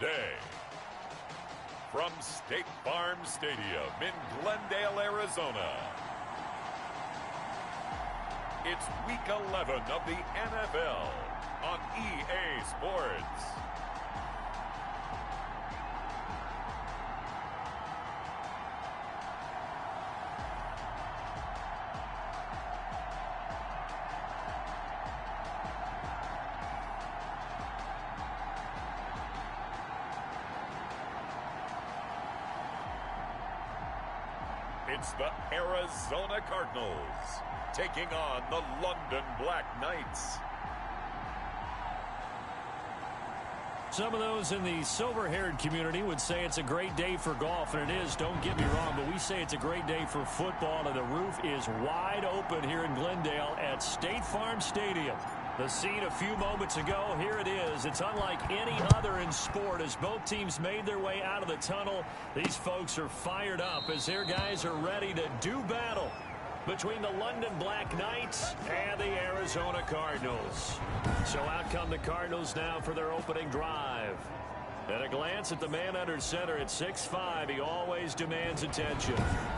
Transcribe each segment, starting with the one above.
day. From State Farm Stadium in Glendale, Arizona, it's Week 11 of the NFL on EA Sports. It's the Arizona Cardinals taking on the London Black Knights. Some of those in the silver-haired community would say it's a great day for golf, and it is, don't get me wrong, but we say it's a great day for football, and the roof is wide open here in Glendale at State Farm Stadium. The scene a few moments ago, here it is. It's unlike any other in sport as both teams made their way out of the tunnel. These folks are fired up as their guys are ready to do battle between the London Black Knights and the Arizona Cardinals. So out come the Cardinals now for their opening drive. At a glance at the man under center at 6'5", he always demands attention.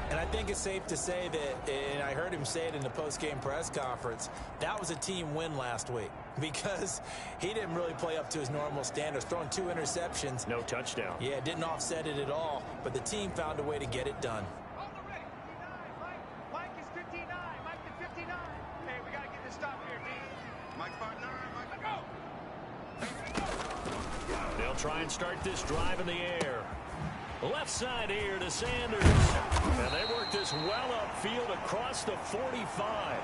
And I think it's safe to say that, and I heard him say it in the post-game press conference, that was a team win last week because he didn't really play up to his normal standards, throwing 2 interceptions. No touchdown. Yeah, didn't offset it at all, but the team found a way to get it done. Mike is 59. Mike to 59. Hey, we got to get this stop here, D. Mike 59. Mike, go! They'll try and start this drive in the air. Left side here to Sanders. And they work this well upfield across the 45.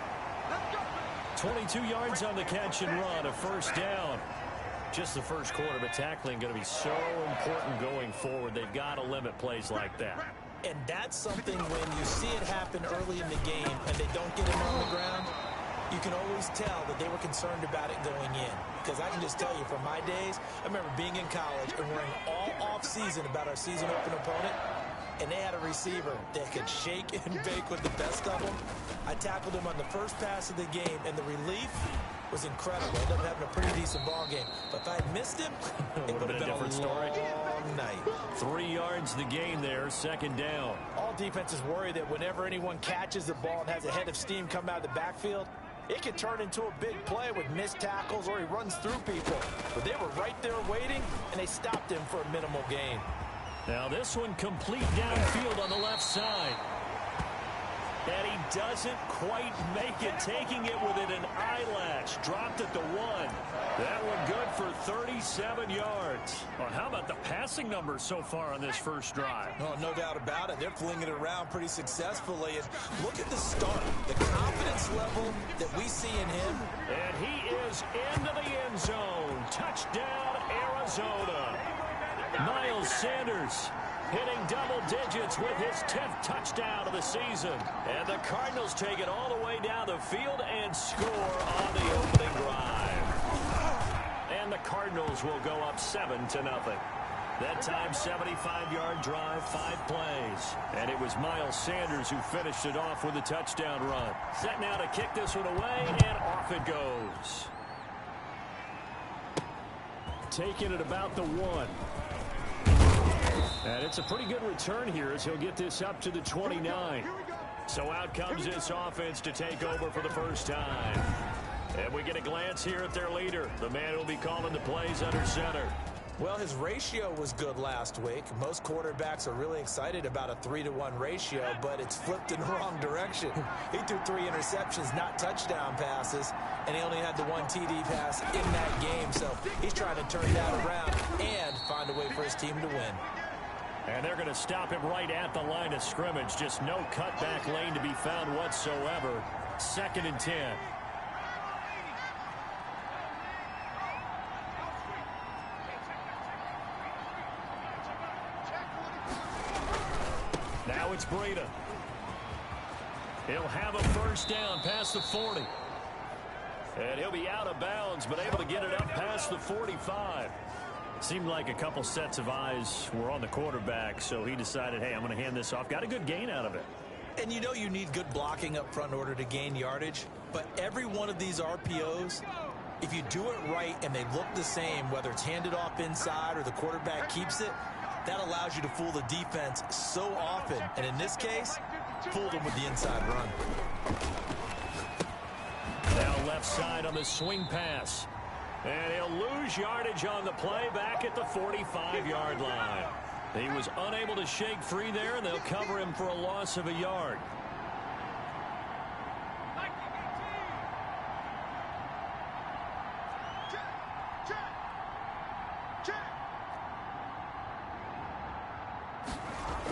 22 yards on the catch and run, a first down. Just the first quarter, but tackling going to be so important going forward. They've got to limit plays like that. And that's something when you see it happen early in the game and they don't get him on the ground, you can always tell that they were concerned about it going in. Because I can just tell you from my days, I remember being in college and worrying all off-season about our season open opponent, and they had a receiver that could shake and bake with the best of them. I tackled him on the first pass of the game, and the relief was incredible. I ended up having a pretty decent ball game. But if I had missed him, it would have been a different story. Long night. 3 yards the gain there, second down. All defenses worry that whenever anyone catches the ball and has a head of steam come out of the backfield, it can turn into a big play with missed tackles or he runs through people. But they were right there waiting, and they stopped him for a minimal gain. Now this one complete downfield on the left side. And he doesn't quite make it, taking it within an eyelash. Dropped at the 1. That one good for 37 yards. Well, how about the passing numbers so far on this first drive? Oh, no doubt about it. They're flinging it around pretty successfully. And look at the start. The confidence level that we see in him. And he is into the end zone. Touchdown, Arizona. Miles Sanders hitting double digits with his 10th touchdown of the season. And the Cardinals take it all the way down the field and score on the opening drive. And the Cardinals will go up 7-0. That time, 75-yard drive, 5 plays. And it was Miles Sanders who finished it off with a touchdown run. Set now to kick this one away, and off it goes. Taking it about the 1. And it's a pretty good return here as he'll get this up to the 29. So out comes this offense to take over for the first time. And we get a glance here at their leader, the man who will be calling the plays under center. Well, his ratio was good last week. Most quarterbacks are really excited about a 3-to-1 ratio, but it's flipped in the wrong direction. He threw 3 interceptions, not touchdown passes, and he only had the 1 TD pass in that game. So he's trying to turn that around and find a way for his team to win. And they're going to stop him right at the line of scrimmage. Just no cutback lane to be found whatsoever. 2nd and 10. Now it's Breida. He'll have a first down past the 40. And he'll be out of bounds, but able to get it up past the 45. Seemed like a couple sets of eyes were on the quarterback, so he decided, hey, I'm going to hand this off. Got a good gain out of it. And you know you need good blocking up front in order to gain yardage, but every one of these RPOs If you do it right and they look the same, whether it's handed off inside or the quarterback keeps it, that allows you to fool the defense so often. And in this case, fooled them with the inside run. Now left side on the swing pass. And he'll lose yardage on the play back at the 45-yard line. He was unable to shake free there, and they'll cover him for a loss of a yard.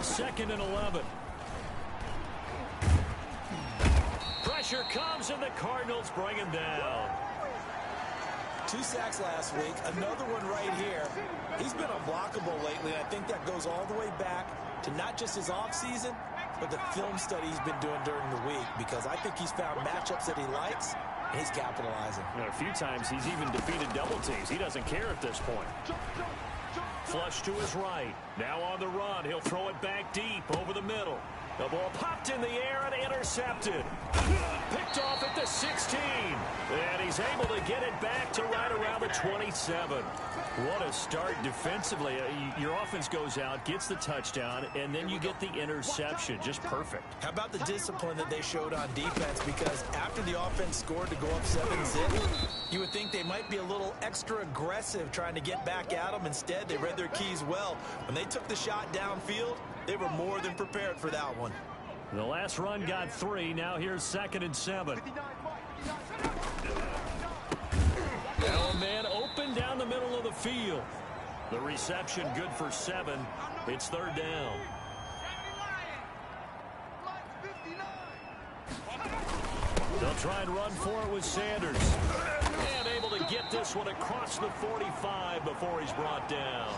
Second and 11. Pressure comes, and the Cardinals bring him down. 2 sacks last week, another one right here. He's been unblockable lately, and I think that goes all the way back to not just his offseason, but the film study he's been doing during the week, because I think he's found matchups that he likes, and he's capitalizing. And a few times he's even defeated double teams. He doesn't care at this point. Flush to his right. Now on the run. He'll throw it back deep over the middle. The ball popped in the air and intercepted. Picked off at the 16. And he's able to get it back to right around the 27. What a start defensively. Your offense goes out, gets the touchdown, and then you get the interception. Just perfect. How about the discipline that they showed on defense? Because after the offense scored to go up 7-0, you would think they might be a little extra aggressive trying to get back at them. Instead, they read their keys well. When they took the shot downfield, they were more than prepared for that one. The last run got 3. Now here's 2nd and 7. Now a man open down the middle of the field. The reception good for 7. It's 3rd down. They'll try and run for it with Sanders. And able to get this one across the 45 before he's brought down.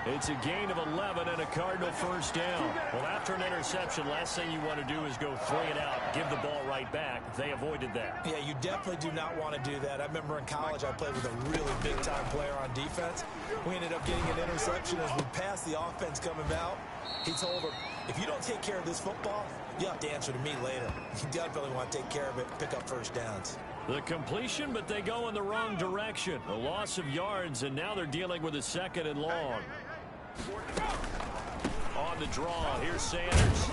It's a gain of 11 and a Cardinal first down. Well, after an interception, last thing you want to do is go 3 and out, give the ball right back. They avoided that. Yeah, you definitely do not want to do that. I remember in college I played with a really big-time player on defense. We ended up getting an interception as we passed the offense coming out. He told him, if you don't take care of this football, you have to answer to me later. You definitely want to take care of it, pick up first downs. The completion, but they go in the wrong direction. A loss of yards, and now they're dealing with a 2nd and long. On the draw, here's Sanders.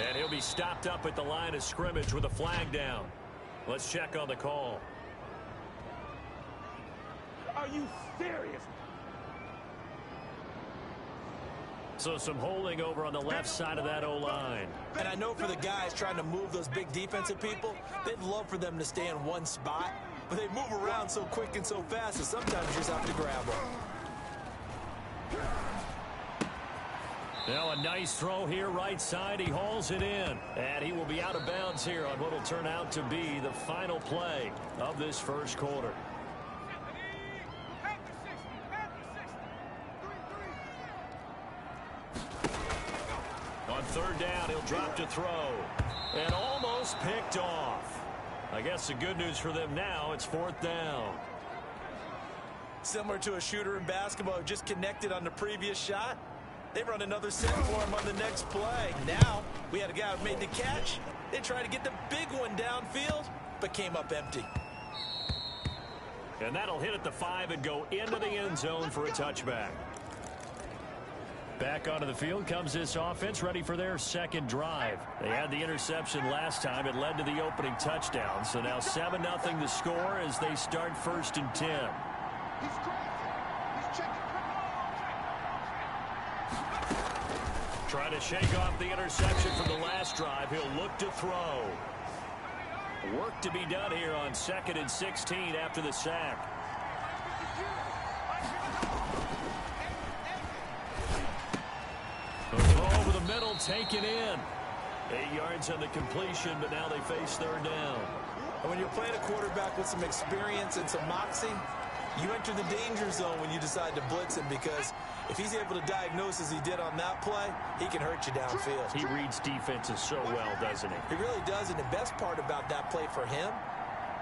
And he'll be stopped up at the line of scrimmage with a flag down. Let's check on the call. Are you serious? So some holding over on the left side of that O-line. And I know for the guys trying to move those big defensive people, they'd love for them to stay in one spot, but they move around so quick and so fast that sometimes you just have to grab them. Now a nice throw here right side. He hauls it in. And he will be out of bounds here on what will turn out to be the final play of this first quarter. On 3rd down, he'll drop to throw. And almost picked off. I guess the good news for them now, it's 4th down. Similar to a shooter in basketball who just connected on the previous shot. They run another set for him on the next play. Now, we had a guy who made the catch. They tried to get the big one downfield, but came up empty. And that'll hit at the 5 and go into the end zone for a touchback. Back onto the field comes this offense, ready for their 2nd drive. They had the interception last time. It led to the opening touchdown. So now 7-0 the score as they start 1st and 10. He's crazy. He's checking. Trying to shake off the interception from the last drive. He'll look to throw. Work to be done here on 2nd and 16 after the sack. The throw over the middle, taken in. 8 yards on the completion, but now they face 3rd down. And when you're playing a quarterback with some experience and some moxie, you enter the danger zone when you decide to blitz him, because if he's able to diagnose as he did on that play, he can hurt you downfield. He reads defenses so well, doesn't he? He really does, and the best part about that play for him,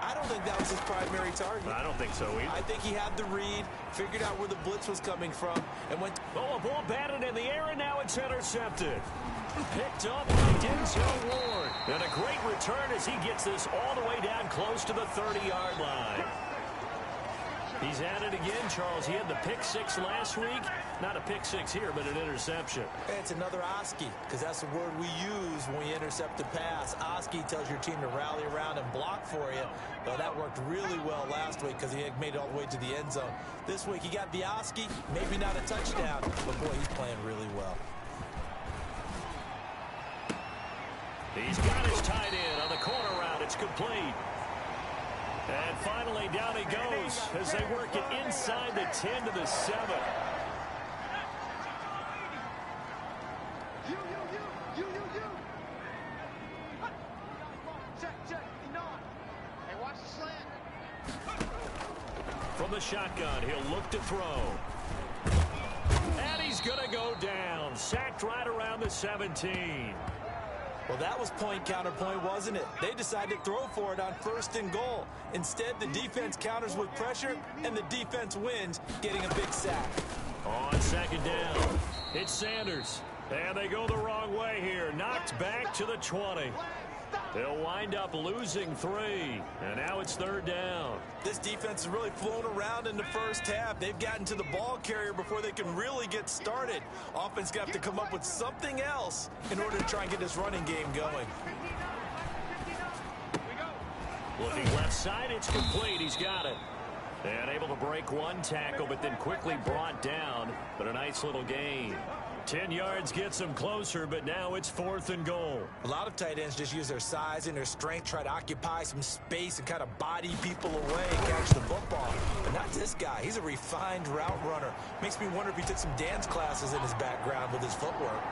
I don't think that was his primary target. I don't think so either. I think he had the read, figured out where the blitz was coming from, and went. Oh, a ball batted in the air, and now it's intercepted. Picked up by Denzel Ward. And a great return as he gets this all the way down close to the 30-yard line. He's at it again, Charles. He had the pick six last week. Not a pick six here, but an interception. It's another Oski, because that's the word we use when we intercept a pass. Oski tells your team to rally around and block for you. Well, that worked really well last week because he had made it all the way to the end zone. This week he got the Oski, maybe not a touchdown, but boy, he's playing really well. He's got his tight end on the corner route. It's complete. And finally, down he goes as they work it inside the 10 to the 7. From the shotgun, he'll look to throw. And he's going to go down. Sacked right around the 17. Well, that was point counterpoint, wasn't it? They decided to throw for it on 1st and goal. Instead, the defense counters with pressure, and the defense wins, getting a big sack. On 2nd down, it's Sanders. And they go the wrong way here. Knocked back to the 20. They'll wind up losing 3. And now it's 3rd down. This defense has really flown around in the first half. They've gotten to the ball carrier before they can really get started. Offense going to have to come up with something else in order to try and get this running game going. Looking left side, it's complete. He's got it. And able to break one tackle, but then quickly brought down. But a nice little gain. 10 yards gets them closer, but now it's 4th and goal. A lot of tight ends just use their size and their strength, try to occupy some space and kind of body people away and catch the football. But not this guy. He's a refined route runner. Makes me wonder if he took some dance classes in his background with his footwork.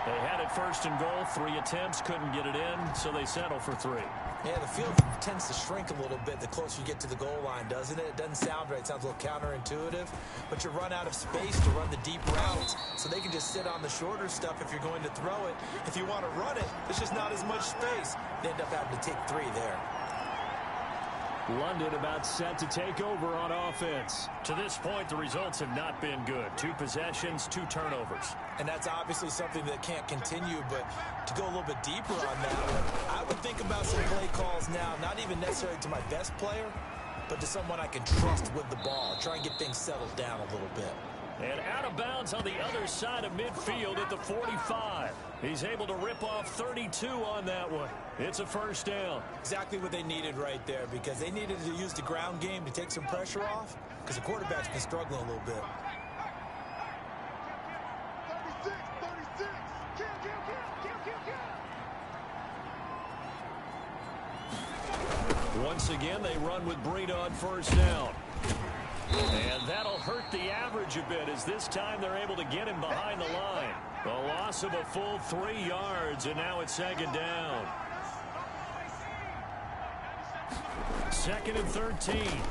They had it 1st and goal, 3 attempts, couldn't get it in, so they settle for 3. Yeah, the field tends to shrink a little bit the closer you get to the goal line, doesn't it? It doesn't sound right. It sounds a little counterintuitive. But you run out of space to run the deep routes, so they can just sit on the shorter stuff if you're going to throw it. If you want to run it, there's just not as much space. They end up having to take 3 there. London about set to take over on offense. To this point, the results have not been good. 2 possessions, 2 turnovers. And that's obviously something that can't continue, but to go a little bit deeper on that one, I would think about some play calls now, not even necessarily to my best player, but to someone I can trust with the ball. Try and get things settled down a little bit. And out of bounds on the other side of midfield at the 45. He's able to rip off 32 on that one. It's a 1st down. Exactly what they needed right there, because they needed to use the ground game to take some pressure off, because the quarterback's been struggling a little bit. 36. Kill. Once again, they run with Breida on 1st down. And that'll hurt the average a bit, as this time they're able to get him behind the line. A loss of a full 3 yards, and now it's 2nd down. 2nd and 13.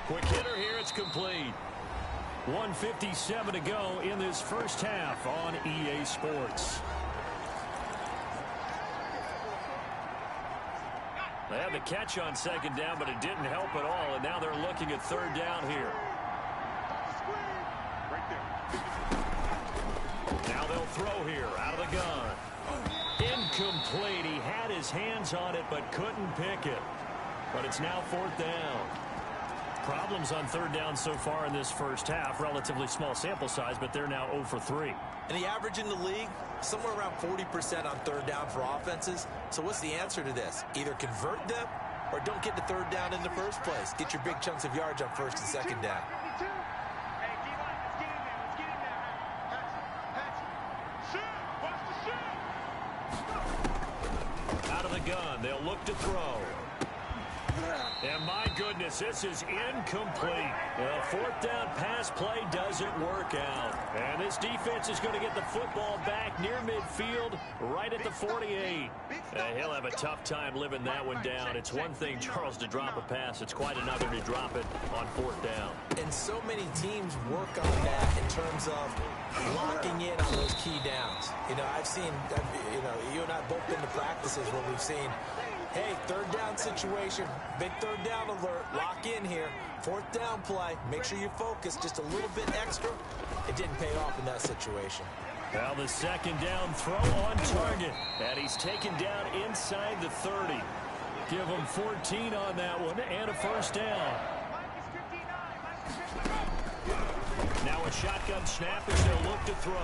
Quick hitter here, it's complete. 1:57 to go in this first half on EA Sports. They had the catch on 2nd down, but it didn't help at all, and now they're looking at 3rd down here. Now they'll throw here out of the gun. Incomplete. He had his hands on it, but couldn't pick it. But it's now 4th down. Problems on 3rd down so far in this first half. Relatively small sample size, but they're now 0 for 3. And the average in the league, somewhere around 40% on 3rd down for offenses. So what's the answer to this? Either convert them or don't get to 3rd down in the first place. Get your big chunks of yards on 1st and 2nd down. Out of the gun, they'll look to throw. And my goodness, this is incomplete. The 4th down pass play doesn't work out. And this defense is going to get the football back near midfield, right at the 48. He'll have a tough time living that one down. It's one thing, Charles, to drop a pass. It's quite another to drop it on 4th down. And so many teams work on that in terms of locking in on those key downs. You know, I've seen, you and I have both been to practices where we've seen, hey, 3rd down situation, big 3rd down alert, lock in here, 4th down play, make sure you focus just a little bit extra. It didn't pay off in that situation. Now the second down throw on target. And he's taken down inside the 30. Give him 14 on that one and a first down. Now a shotgun snap as they'll look to throw.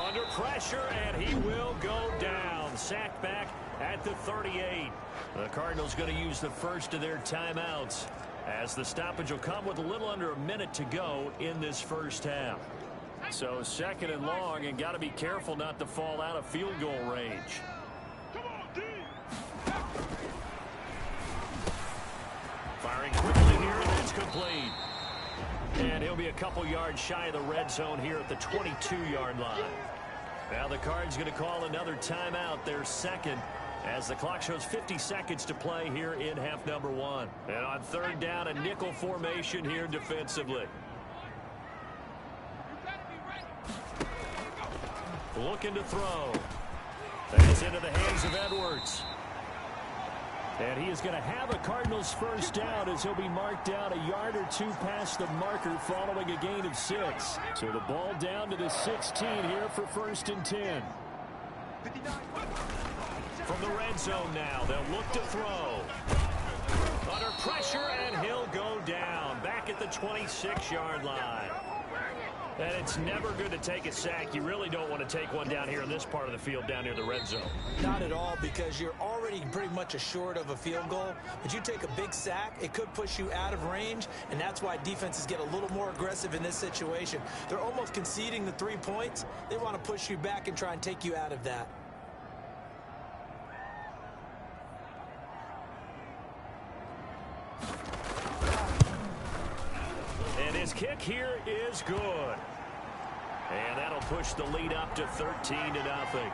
Under pressure, and he will go down. Sacked back at the 38. The Cardinals going to use the first of their timeouts, as the stoppage will come with a little under a minute to go in this first half. So second and long, and got to be careful not to fall out of field goal range. Firing quickly here, and it's complete. And he'll be a couple yards shy of the red zone here at the 22-yard line. Now the Cards going to call another timeout, their second, as the clock shows 50 seconds to play here in half number one. And on third down, a nickel formation here defensively. Looking to throw. That's into the hands of Edwards. And he is going to have a Cardinals first down, as he'll be marked down a yard or two past the marker following a gain of 6. So the ball down to the 16 here for first and 10. From the red zone now, they'll look to throw. Under pressure, and he'll go down back at the 26-yard line. And it's never good to take a sack. You really don't want to take one down here in this part of the field down near the red zone. Not at all, because you're already pretty much assured of a field goal. But you take a big sack, it could push you out of range, and that's why defenses get a little more aggressive in this situation. They're almost conceding the 3 points. They want to push you back and try and take you out of that. And his kick here is good. And that'll push the lead up to 13-0.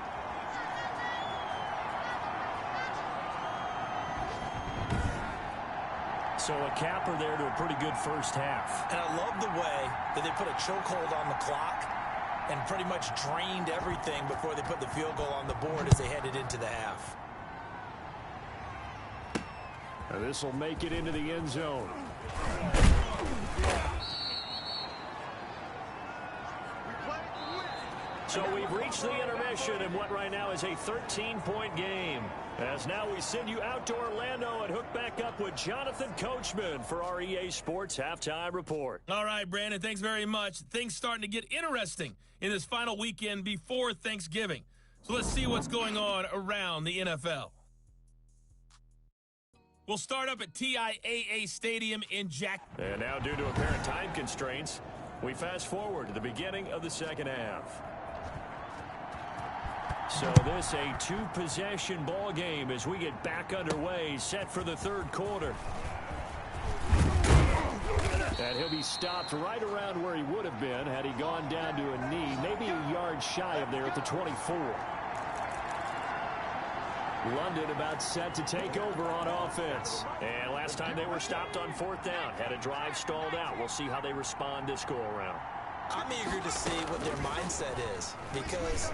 So a capper there to a pretty good first half. And I love the way that they put a chokehold on the clock and pretty much drained everything before they put the field goal on the board as they headed into the half. And this will make it into the end zone. So we've reached the intermission in what right now is a 13-point game. As now we send you out to Orlando and hook back up with Jonathan Coachman for our EA Sports Halftime Report. All right, Brandon, thanks very much. Things starting to get interesting in this final weekend before Thanksgiving. So let's see what's going on around the NFL. We'll start up at TIAA Stadium in Jack. And now, due to apparent time constraints, we fast forward to the beginning of the second half. So this a two-possession ball game as we get back underway, set for the third quarter. And he'll be stopped right around where he would have been had he gone down to a knee, maybe a yard shy of there at the 24. London about set to take over on offense. And last time they were stopped on fourth down, had a drive stalled out. We'll see how they respond this go-around. I'm eager to see what their mindset is, because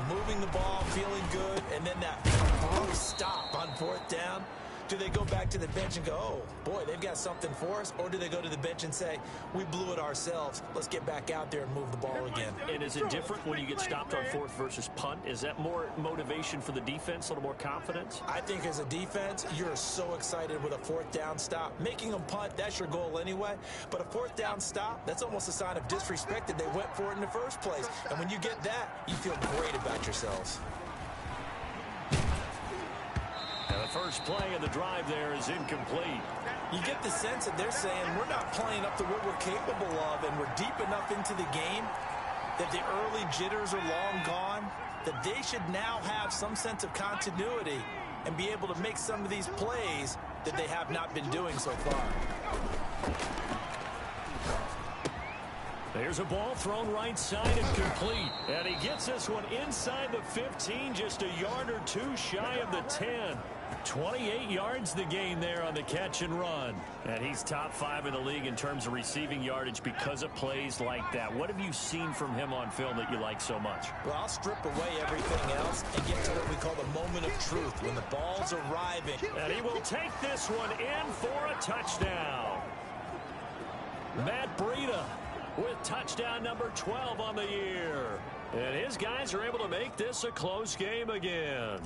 moving the ball, feeling good, and then that abrupt stop on fourth down, do they go back to the bench and go, oh, boy, they've got something for us? Or do they go to the bench and say, we blew it ourselves, let's get back out there and move the ball again? And is it different when you get stopped on fourth versus punt? Is that more motivation for the defense, a little more confidence? I think as a defense, you're so excited with a fourth down stop. Making them punt, that's your goal anyway. But a fourth down stop, that's almost a sign of disrespect that they went for it in the first place. And when you get that, you feel great about yourselves. And the first play of the drive there is incomplete. You get the sense that they're saying we're not playing up to what we're capable of, and we're deep enough into the game that the early jitters are long gone, that they should now have some sense of continuity and be able to make some of these plays that they have not been doing so far. There's a ball thrown right side and complete. And he gets this one inside the 15, just a yard or two shy of the 10. 28 yards the gain there on the catch and run. And he's top 5 in the league in terms of receiving yardage because of plays like that. What have you seen from him on film that you like so much? Well, I'll strip away everything else and get to what we call the moment of truth, when the ball's arriving. And he will take this one in for a touchdown. Matt Breida with touchdown number 12 on the year. And his guys are able to make this a close game again.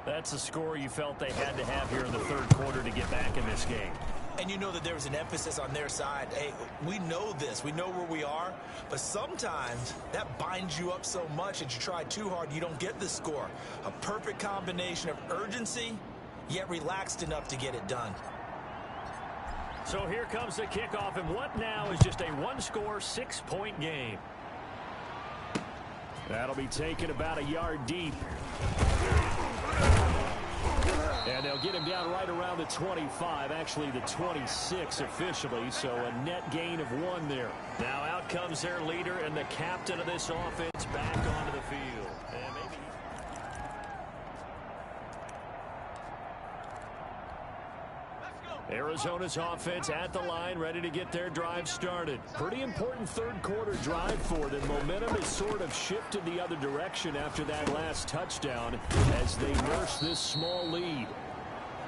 That's a score you felt they had to have here in the third quarter to get back in this game. And you know that there was an emphasis on their side. Hey, we know this. We know where we are. But sometimes that binds you up so much that you try too hard, you don't get the score. A perfect combination of urgency, yet relaxed enough to get it done. So here comes the kickoff, and what now is just a one-score, 6-point game. That'll be taken about a yard deep. And they'll get him down right around the 25, actually the 26 officially, so a net gain of 1 there. Now out comes their leader and the captain of this offense back onto the field. And maybe Arizona's offense at the line, ready to get their drive started. Pretty important third quarter drive for them. Momentum has sort of shifted the other direction after that last touchdown as they nurse this small lead.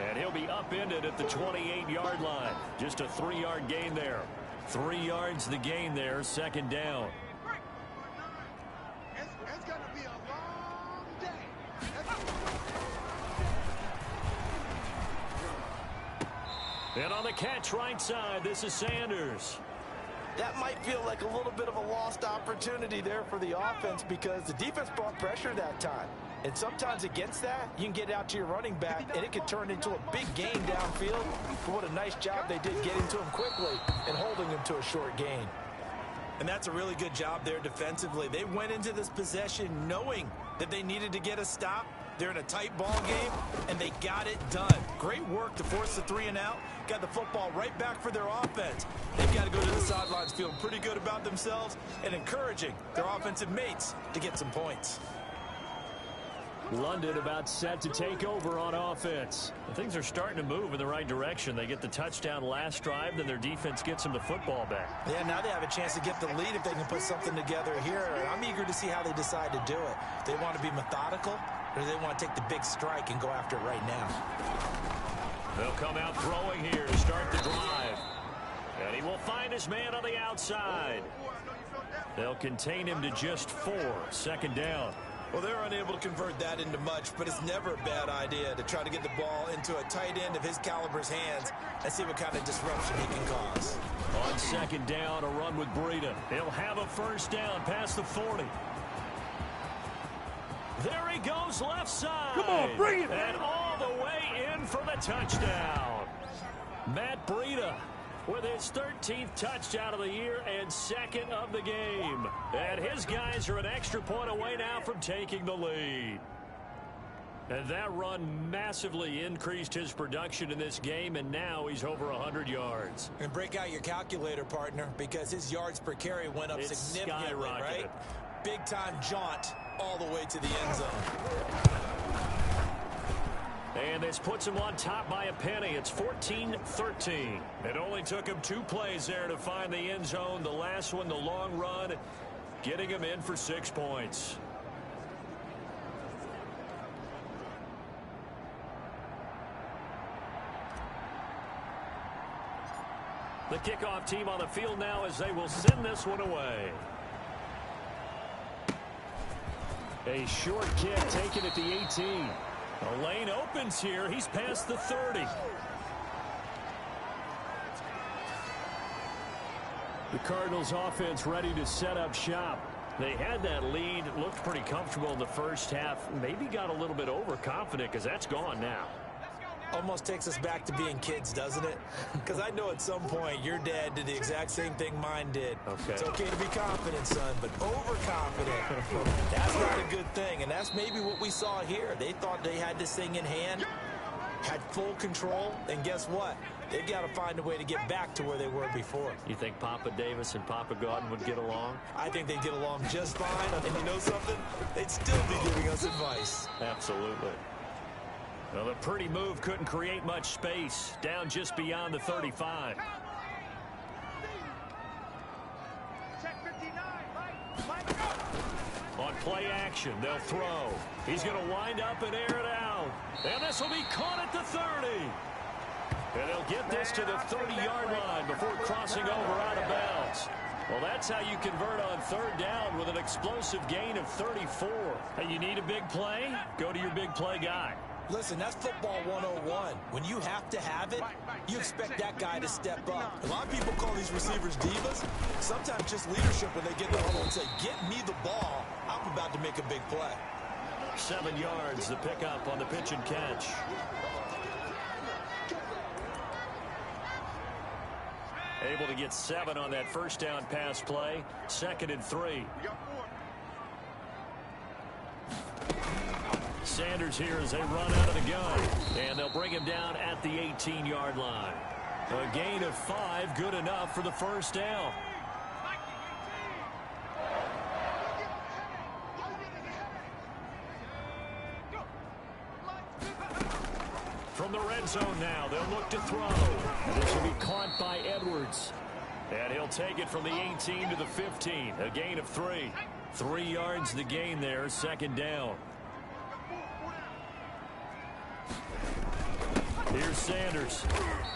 And he'll be upended at the 28-yard line. Just a 3-yard gain there. 3 yards the gain there, second down. It's going to be a long day. And on the catch right side, this is Sanders. That might feel like a little bit of a lost opportunity there for the offense because the defense brought pressure that time. And sometimes against that, you can get out to your running back, and it can turn into a big gain downfield. But what a nice job they did getting to him quickly and holding him to a short gain. And that's a really good job there defensively. They went into this possession knowing that they needed to get a stop. They're in a tight ball game, and they got it done. Great work to force the 3 and out. Got the football right back for their offense. They've got to go to the sidelines feeling pretty good about themselves and encouraging their offensive mates to get some points. London about set to take over on offense. Things are starting to move in the right direction. They get the touchdown last drive, then their defense gets them the football back. Yeah, now they have a chance to get the lead if they can put something together here. I'm eager to see how they decide to do it. They want to be methodical, or do they want to take the big strike and go after it right now? They'll come out throwing here to start the drive. And he will find his man on the outside. They'll contain him to just 4, second down. Well, they're unable to convert that into much, but it's never a bad idea to try to get the ball into a tight end of his caliber's hands and see what kind of disruption he can cause. On second down, a run with Breida. He'll have a first down past the 40. There he goes left side. Come on, bring it. And all the way in for the touchdown. Matt Breida with his 13th touchdown of the year and second of the game. And his guys are an extra point away now from taking the lead. And that run massively increased his production in this game, and now he's over 100 yards. And break out your calculator, partner, because his yards per carry went up significantly, right? Big-time jaunt all the way to the end zone. And this puts him on top by a penny. It's 14-13. It only took him 2 plays there to find the end zone. The last one, the long run, getting him in for 6 points. The kickoff team on the field now as they will send this one away. A short kick taken at the 18. The lane opens here. He's past the 30. The Cardinals offense ready to set up shop. They had that lead, looked pretty comfortable in the first half, maybe got a little bit overconfident because that's gone now. Almost takes us back to being kids, doesn't it? Because I know at some point your dad did the exact same thing mine did. Okay. It's okay to be confident, son, but overconfident, that's not a good thing. And that's maybe what we saw here. They thought they had this thing in hand, had full control, and guess what? They've got to find a way to get back to where they were before. You think Papa Davis and Papa Godin would get along? I think they'd get along just fine. And you know something? They'd still be giving us advice. Absolutely. Well, the pretty move couldn't create much space. Down just beyond the 35. Check 59, Mike. On play action, they'll throw. He's going to wind up and air it out. And this will be caught at the 30. And they'll get this to the 30-yard line before crossing over out of bounds. Well, that's how you convert on third down with an explosive gain of 34. Hey, you need a big play? Go to your big play guy. Listen, that's football 101. When you have to have it, you expect that guy to step up. A lot of people call these receivers divas. Sometimes just leadership when they get in the huddle and say, get me the ball. I'm about to make a big play. 7 yards, the pickup on the pitch and catch. Able to get 7 on that first down pass play. 2nd and 3. Sanders here as they run out of the gun. And they'll bring him down at the 18-yard line. A gain of 5, good enough for the first down. From the red zone now, they'll look to throw. This will be caught by Edwards. And he'll take it from the 18 to the 15. A gain of 3. 3 yards the gain there, 2nd down. Here's Sanders.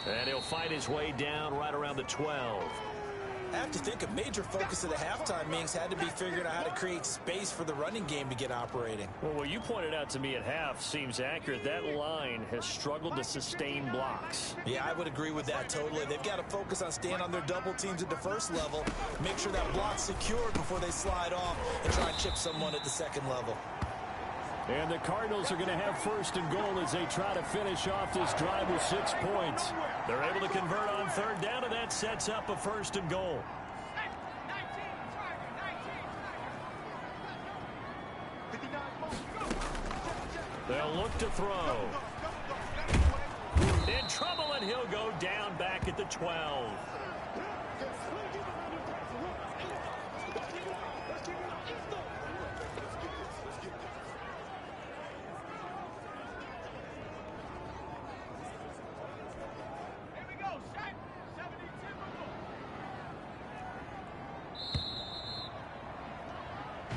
And he'll fight his way down right around the 12. I have to think a major focus of the halftime meetings had to be figuring out how to create space for the running game to get operating. Well, what you pointed out to me at half seems accurate. That line has struggled to sustain blocks. Yeah, I would agree with that totally. They've got to focus on staying on their double teams at the first level, make sure that block's secured before they slide off and try and chip someone at the second level. And the Cardinals are going to have 1st and goal as they try to finish off this drive with 6 points. They're able to convert on third down, and that sets up a 1st and goal. They'll look to throw. In trouble, and he'll go down back at the 12.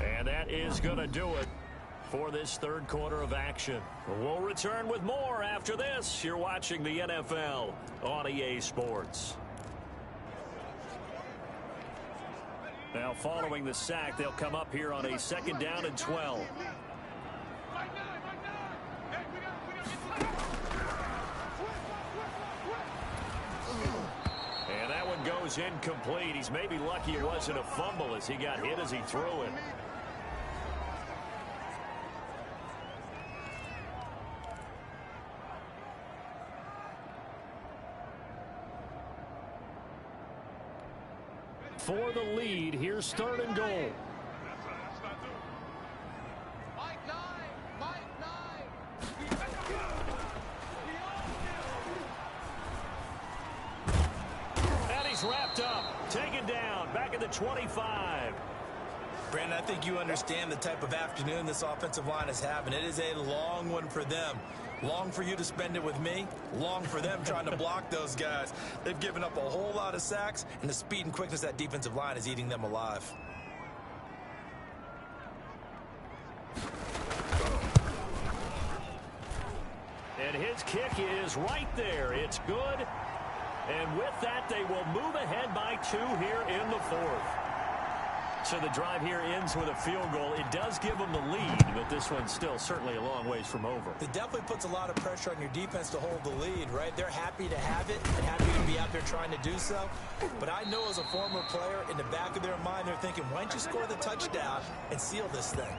And that is going to do it for this 3rd quarter of action. We'll return with more after this. You're watching the NFL on EA Sports. Now, following the sack, they'll come up here on a 2nd down and 12. And that one goes incomplete. He's maybe lucky it wasn't a fumble as he got hit as he threw it. For the lead, here's 3rd and goal. And he's wrapped up, taken down, back at the 25. Brandon, I think you understand the type of afternoon this offensive line is having. It is a long one for them. Long for you to spend it with me. Long for them trying to block those guys. They've given up a whole lot of sacks, and the speed and quickness of that defensive line is eating them alive. And his kick is right there. It's good. And with that, they will move ahead by 2 here in the 4th. So the drive here ends with a field goal. It does give them the lead, but this one's still certainly a long ways from over. It definitely puts a lot of pressure on your defense to hold the lead, right? They're happy to have it and happy to be out there trying to do so. But I know as a former player, in the back of their mind, they're thinking, why don't you score the touchdown and seal this thing?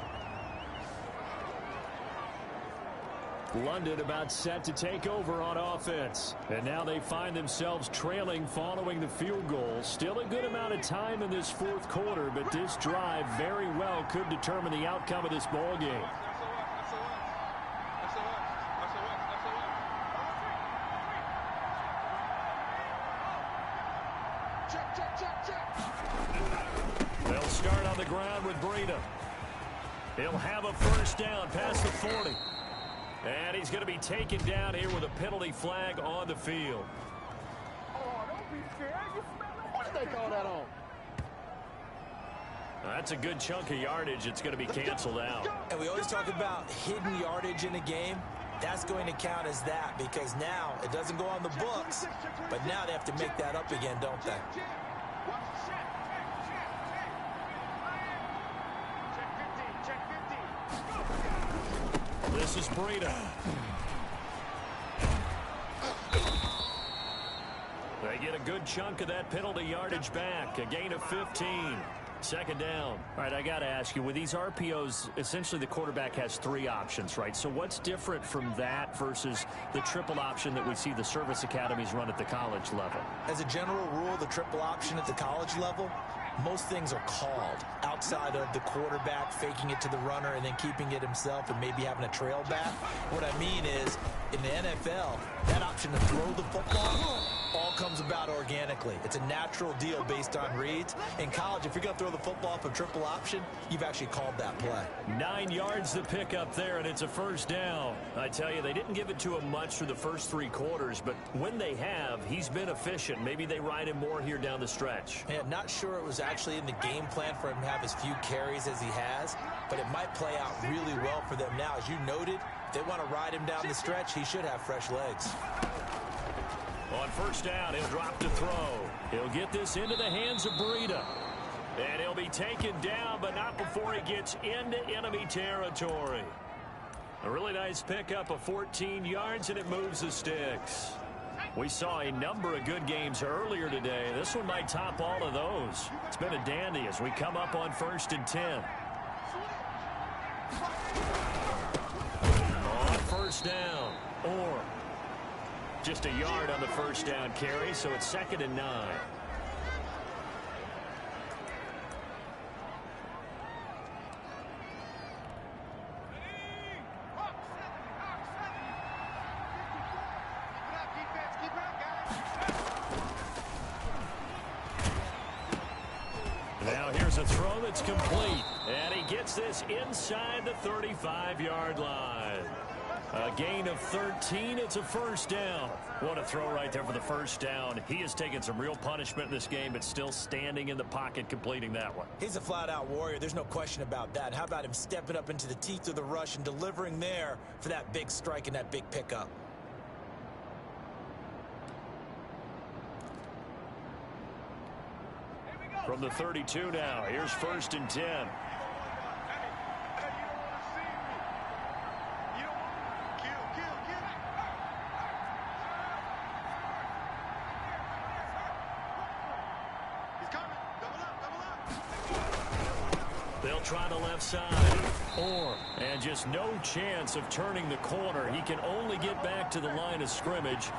London about set to take over on offense. And now they find themselves trailing following the field goal. Still a good amount of time in this 4th quarter, but this drive very well could determine the outcome of this ball game. They'll start on the ground with Breida. He'll have a 1st down past the 40. And he's going to be taken down here with a penalty flag on the field. Oh, don't be scared. You smell it. What did they call that on? That's a good chunk of yardage. It's going to be canceled out. And we always talk about hidden yardage in a game. That's going to count as that because now it doesn't go on the books, but now they have to make that up again, don't they? This is Breida. They get a good chunk of that penalty yardage back. A gain of 15. Second down. All right, I got to ask you, with these RPOs, essentially the quarterback has 3 options, right? So what's different from that versus the triple option that we see the service academies run at the college level? As a general rule, the triple option at the college level, most things are called outside of the quarterback faking it to the runner and then keeping it himself and maybe having a trail back. What I mean is, in the NFL, that option to throw the football all comes about organically. It's a natural deal based on reads. In college, if you're going to throw the football for triple option, you've actually called that play. 9 yards to pick up there, and it's a first down. I tell you, they didn't give it to him much through the first 3 quarters, but when they have, he's been efficient. Maybe they ride him more here down the stretch. Yeah, not sure it was actually in the game plan for him to have as few carries as he has, but it might play out really well for them now. As you noted, if they want to ride him down the stretch, he should have fresh legs. On first down, he'll drop to throw. He'll get this into the hands of Breida. And he'll be taken down, but not before he gets into enemy territory. A really nice pickup of 14 yards, and it moves the sticks. We saw a number of good games earlier today. This one might top all of those. It's been a dandy as we come up on 1st and 10. On first down, or just a yard on the first down carry, so it's 2nd and 9. Now here's a throw that's complete, and he gets this inside the 35-yard line. A gain of 13. It's a first down. What a throw right there for the first down. He has taken some real punishment in this game, but still standing in the pocket completing that one. He's a flat-out warrior. There's no question about that. How about him stepping up into the teeth of the rush and delivering there for that big strike and that big pickup? From the 32 now, here's 1st and 10. They'll try the left side. And just no chance of turning the corner. He can only get back to the line of scrimmage.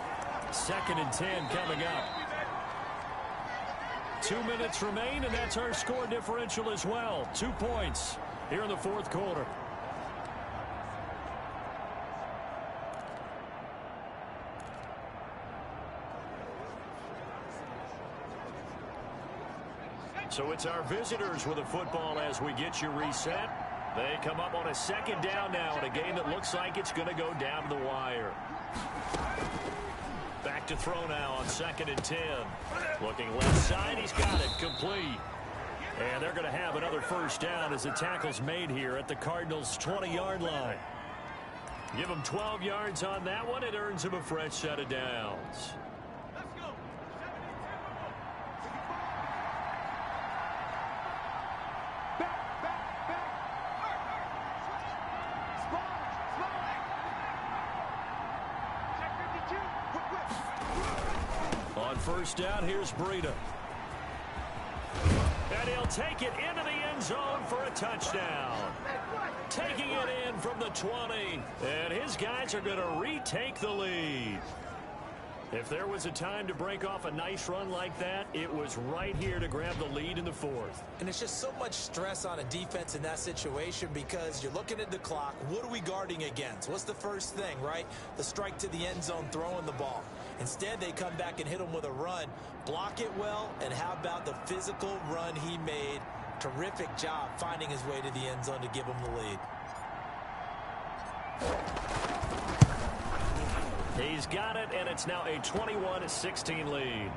2nd and 10 coming up. 2 minutes remain, and that's our score differential as well. 2 points here in the 4th quarter. So it's our visitors with the football as we get you reset. They come up on a 2nd down now in a game that looks like it's going to go down to the wire. Back to throw now on 2nd and 10. Looking left side, he's got it complete. And they're going to have another first down as the tackle's made here at the Cardinals' 20-yard line. Give them 12 yards on that one. It earns them a fresh set of downs. On first down, here's Breida. And he'll take it into the end zone for a touchdown. Taking it in from the 20. And his guys are going to retake the lead. If there was a time to break off a nice run like that, it was right here to grab the lead in the 4th. And it's just so much stress on a defense in that situation because you're looking at the clock. What are we guarding against? What's the first thing, right? The strike to the end zone, throwing the ball. Instead, they come back and hit him with a run. Block it well, and how about the physical run he made? Terrific job finding his way to the end zone to give him the lead. He's got it, and it's now a 21-16 lead.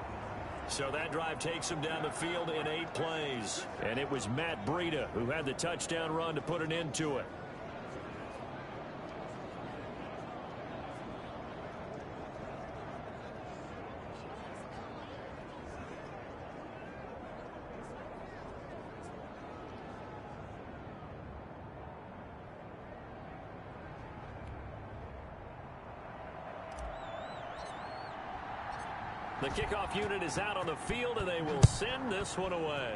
So that drive takes him down the field in 8 plays. And it was Matt Breida who had the touchdown run to put an end to it. The kickoff unit is out on the field, and they will send this one away.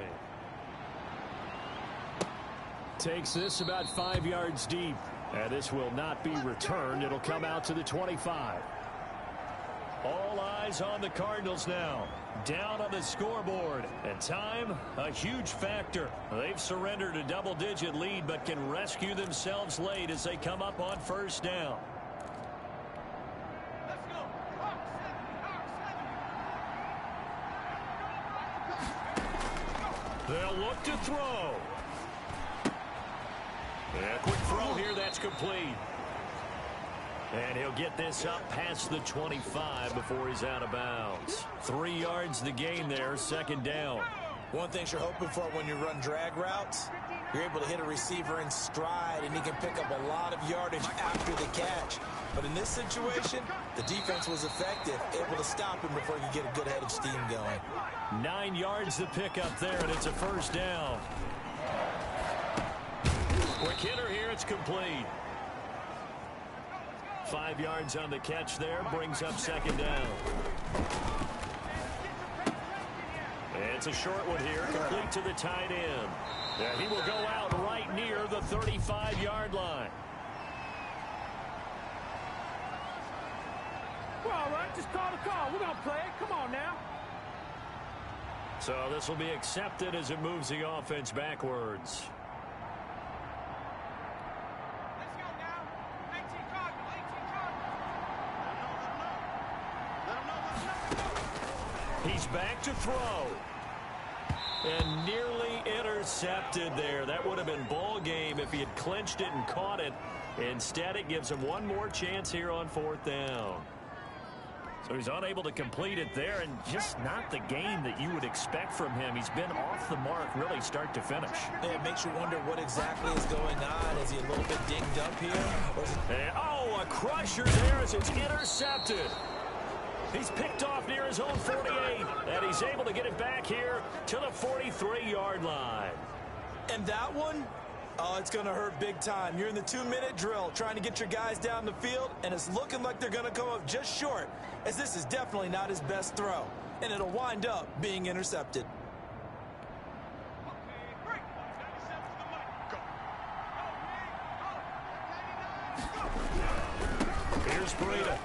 Takes this about 5 yards deep. And this will not be returned. It'll come out to the 25. All eyes on the Cardinals now. Down on the scoreboard. And time, a huge factor. They've surrendered a double-digit lead, but can rescue themselves late as they come up on first down. They'll look to throw. And a quick throw here, that's complete. And he'll get this up past the 25 before he's out of bounds. 3 yards the gain there, second down. One thing you're hoping for when you run drag routes, you're able to hit a receiver in stride, and he can pick up a lot of yardage after the catch. But in this situation, the defense was effective, able to stop him before he could get a good head of steam going. 9 yards the pickup there, and it's a first down. Quick hitter here, it's complete. 5 yards on the catch there, brings up second down. It's a short one here, complete to the tight end. Yeah, he will go out right near the 35-yard line. We're all right. Just call the call. We're going to play it. Come on now. So this will be accepted as it moves the offense backwards. He's back to throw. And nearly intercepted there. That would have been ball game if he had clinched it and caught it. Instead, it gives him one more chance here on fourth down. So he's unable to complete it there, and just not the game that you would expect from him. He's been off the mark really start to finish. Yeah, it makes you wonder what exactly is going on. Is he a little bit dinged up here? And, oh, a crusher there as it's intercepted. He's picked off near his own 48, and he's able to get it back here to the 43-yard line. And that one, oh, it's going to hurt big time. You're in the 2-minute drill trying to get your guys down the field, and it's looking like they're going to come up just short, as this is definitely not his best throw, and it'll wind up being intercepted. Here's Breida.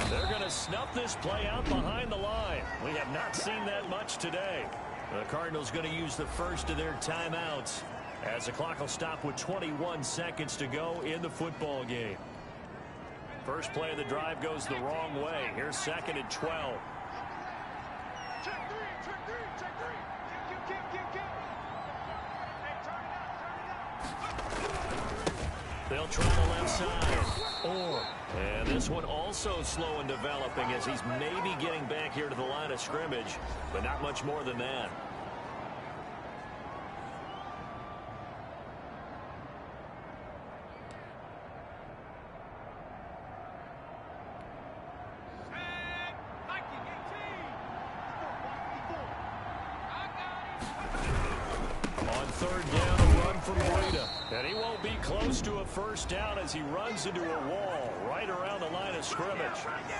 They're going to snuff this play out behind the line. We have not seen that much today. The Cardinals going to use the first of their timeouts as the clock will stop with 21 seconds to go in the football game. First play of the drive goes the wrong way. Here's second and 12. They'll try the left side. And this one also slow in developing as he's maybe getting back here to the line of scrimmage, but not much more than that. On third down, a run from Breida. And he won't be close to a first down as he runs into a wall right around the line of scrimmage.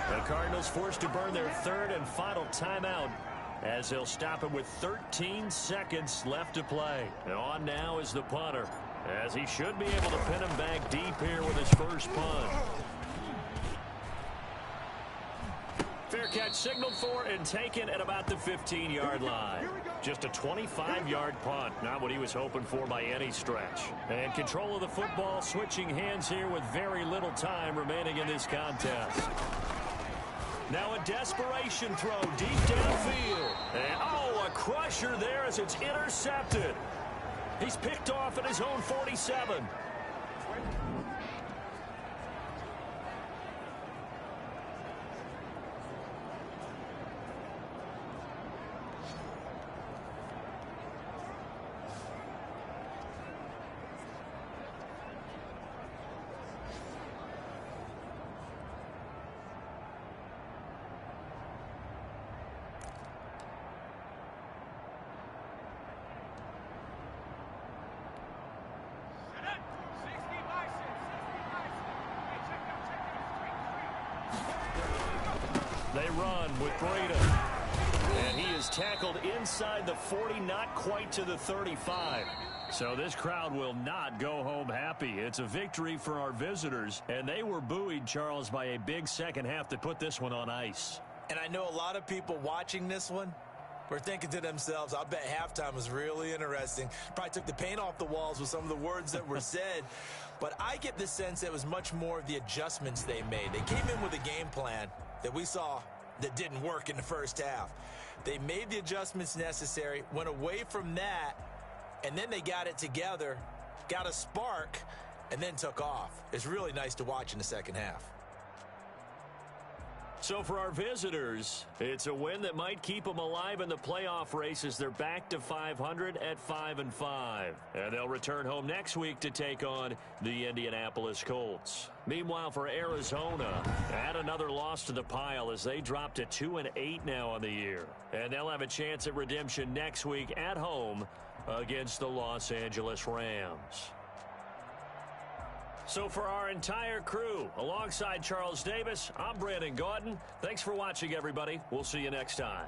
The Cardinals forced to burn their third and final timeout as they'll stop him with 13 seconds left to play. And on now is the punter, as he should be able to pin him back deep here with his first punt. Fair catch signaled for and taken at about the 15-yard line. Just a 25-yard punt, not what he was hoping for by any stretch. And control of the football switching hands here with very little time remaining in this contest. Now a desperation throw deep downfield. And oh, a crusher there as it's intercepted. He's picked off at his own 47. They run with Breida. And he is tackled inside the 40, not quite to the 35. So this crowd will not go home happy. It's a victory for our visitors, and they were buoyed, Charles, by a big second half that put this one on ice. And I know a lot of people watching this one were thinking to themselves, I bet halftime was really interesting. Probably took the paint off the walls with some of the words that were said. But I get the sense it was much more of the adjustments they made. They came in with a game plan that we saw that didn't work in the first half. They made the adjustments necessary, went away from that, and then they got it together, got a spark, and then took off. It's really nice to watch in the second half. So for our visitors, it's a win that might keep them alive in the playoff race as they're back to 500 at 5-5. And they'll return home next week to take on the Indianapolis Colts. Meanwhile, for Arizona, add another loss to the pile as they drop to 2-8 now on the year. And they'll have a chance at redemption next week at home against the Los Angeles Rams. So for our entire crew, alongside Charles Davis, I'm Brandon Gaudin. Thanks for watching, everybody. We'll see you next time.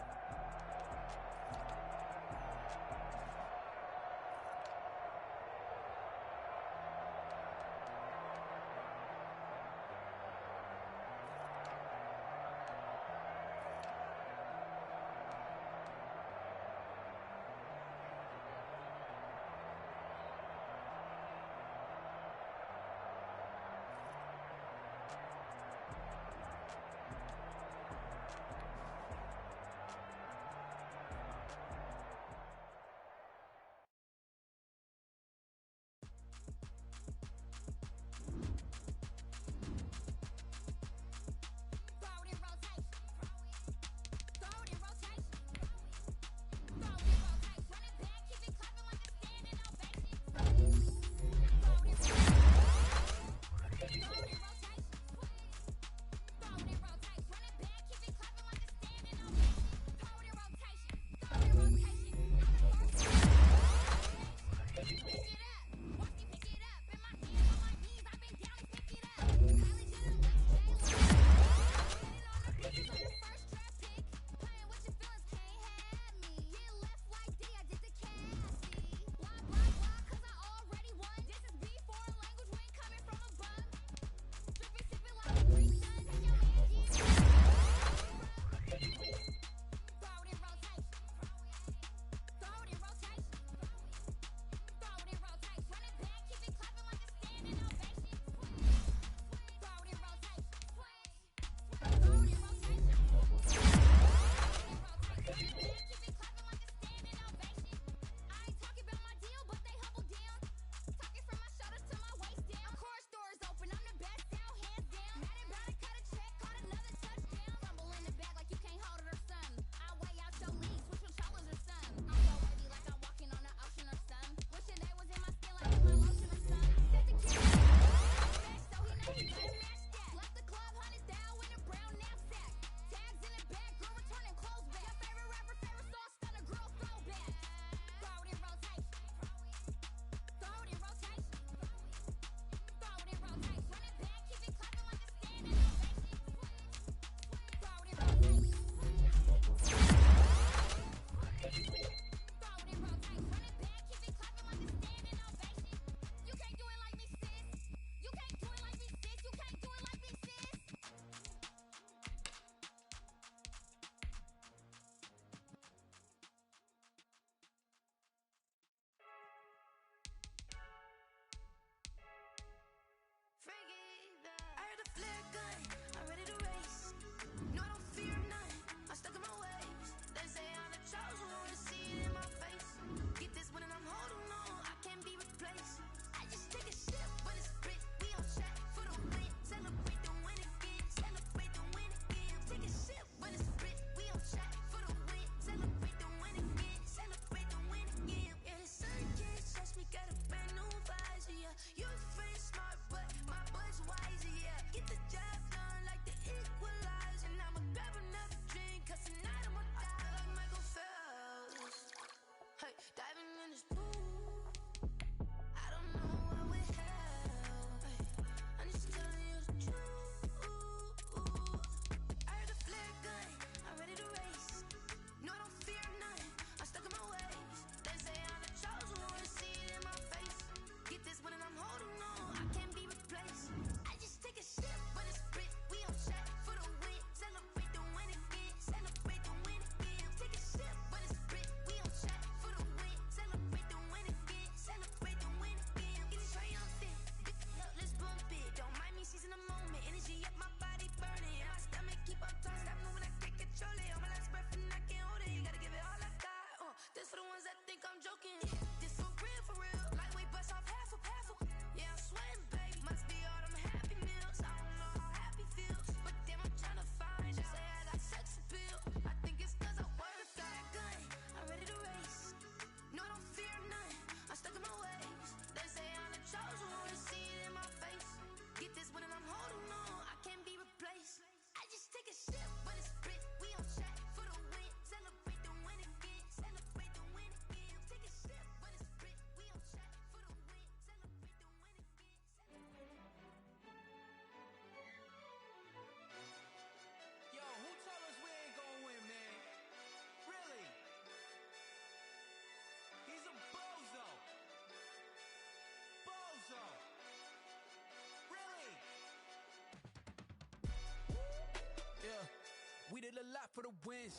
We did a lot for the wins.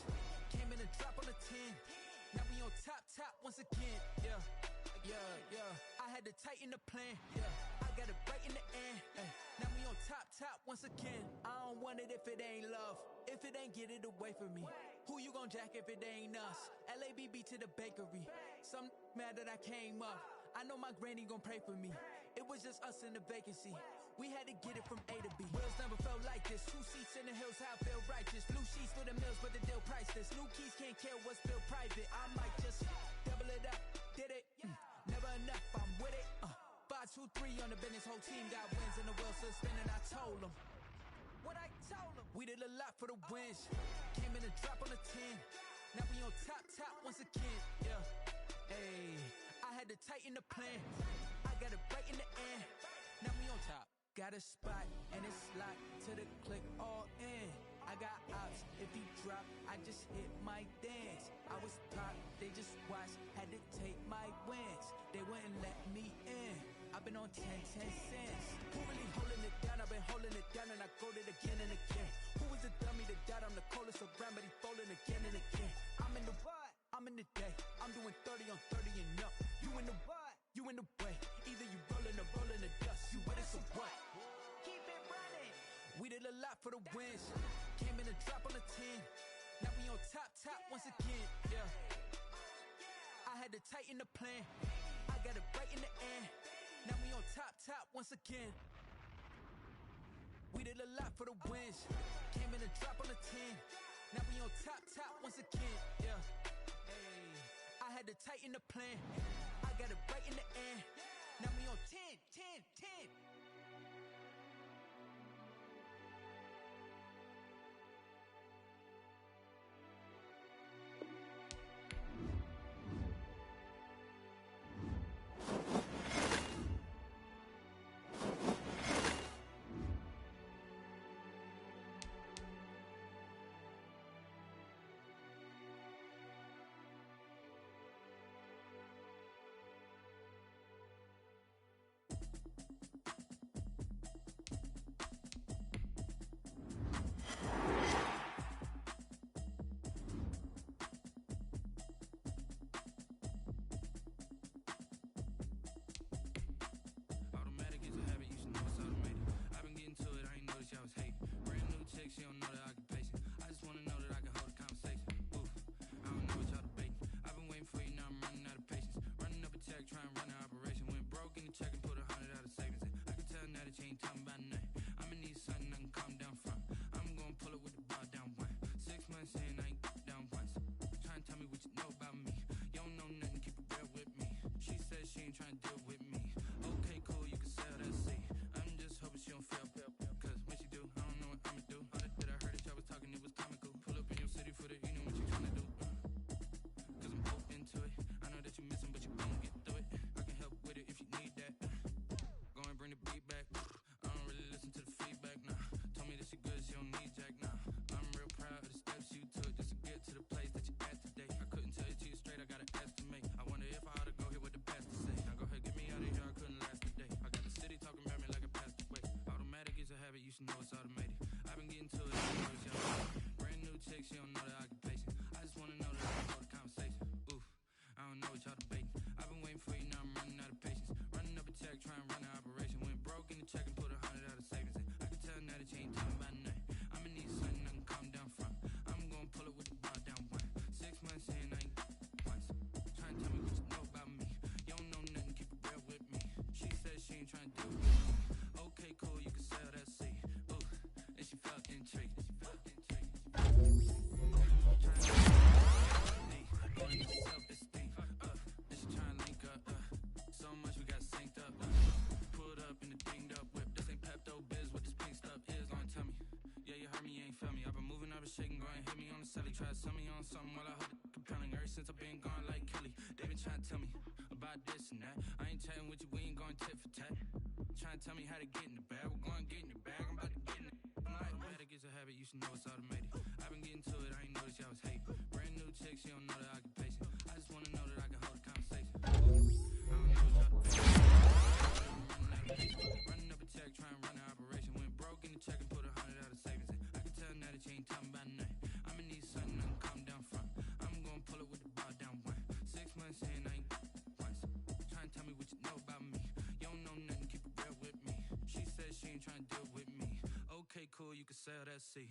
Came in and dropped on the 10. Now we on top once again. Yeah. I had to tighten the plan. Yeah. I got it right in the end. Now we on top once again. I don't want it if it ain't love. If it ain't, get it away from me. Who you gon' jack if it ain't us? LABB to the bakery. Some mad that I came up. I know my granny gon' pray for me. It was just us in the vacancy. We had to get it from A to B. Wheels never felt like this. 2 seats in the hills, how I feel righteous. Blue sheets for the mills, but the deal priceless. New keys can't care what's still private. I might just double it up. Did it? Never enough, I'm with it. 5, 2, 3 on the business. Whole team got wins and the wheels still spinning. I told them what I told them. We did a lot for the wins. Came in and dropped on the 10. Now we on top once again. Yeah. Hey, I had to tighten the plan. I got it right in the end. Now we on top. Got a spot and it's locked to the click all in. I got ops, if he drop, I just hit my dance. I was top, they just watched, had to take my wins. They wouldn't let me in. I've been on 10 cents. Who really holding it down? I've been holding it down and I go it again and again. Who was the dummy that died? I'm the coldest around, but he falling again and again. I'm in the what? I'm in the day. I'm doing 30 on 30 and up. You in the what? You in the way. Either you rolling or rolling the dust. You with it, so what? Keep it running. We did a lot for the wins. Came in and dropped on the 10. Now we on top once again. Yeah. I had to tighten the plan. I got it right in the end. Now we on top once again. We did a lot for the wins. Came in and dropped on the 10. Now we on top once again. Yeah. Hey, I had to tighten the plan. I got it right in the end. Now we on 10. I was hating. Brand new chick, she don't know the occupation. I just wanna know that I can hold a conversation. Oof, I don't know what y'all debating. I've been waiting for you, now I'm running out of patience. Running up a check, trying to run an operation. Went broke in the check and put 100 out of savings in. I can tell now that you ain't talking about nothing. I'ma need something I can calm down from. I'm gonna pull it with the ball down one. 6 months in, I ain't down once. Trying to tell me what you know about me. You don't know nothing, keep it real with me. She said she ain't trying to deal with me. Okay, cool, you can sell that seat. I'm just hoping she don't feel. Cause when she do, I don't know what I'ma do. All that I heard that y'all was talking, it was comical. Pull up in your city for the, you know what you tryna do. Cause I'm open to it. I know that you missing, but you gon' get through it. I can help with it if you need that. Go and bring the beat back. I don't really listen to the feedback, nah. Told me that she good, she don't need jack, nah. I'm real proud of the steps you took just to get to the place that you at today. I couldn't tell it to you straight, I got an estimate. I wonder if I ought to go here with the past to say. Now go ahead, get me out of here, I couldn't last a day. I got the city talking about me like a passed away. Automatic is a habit, you should know it's automated. I've been getting to it, brand new chick, she don't know the occupation. I just wanna know that I can hold a conversation. Oof, I don't know what y'all debating. I've been waiting for you, now I'm running out of patience. Running up a check, trying to run an operation. Went broke in the check and put 100 out of savings in. I can tell now that you ain't talking about nothing. I'ma need something I can calm down from. I'm gonna pull it with the ball down one. 6 months in, I ain't once. Trying to tell me what you know about me. You don't know nothing, keep it real with me. She said she ain't trying to do it. Okay, cool, you can sell that seat. Ooh, and she felt intrigued. Self-esteem, and she trying to link up, so much we got synced up, pulled up in the dinged up whip. This ain't Pepto-Biz, what this pink stuff is, long tell me. Yeah, you heard me, you ain't felt me. I've been moving, I've been shaking, go and hit me on the celly. Try to sell me on something while I hold it compelling. Ever since I've been gone like Kelly, they been trying to tell me about this and that. I ain't chatting with you, we ain't going tit for tat. Trying to tell me how to get in the bag, we're going to get in the bag, I'm about to get in it. Automatic is a habit, you should know it's automated. I've been getting to it, I ain't noticed y'all was hating. Brand new chick, she don't know the occupation. I just wanna know that I can hold a conversation. I don't know what y'all running up a check, trying to run an operation. Went broke in the check and put 100 out of savings in. I can tell now that you ain't talking about nothing. cool, you can sail that sea.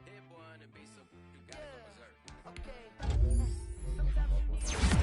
Hit boy on the beat, so you gotta go berserk. Okay. Sometimes you need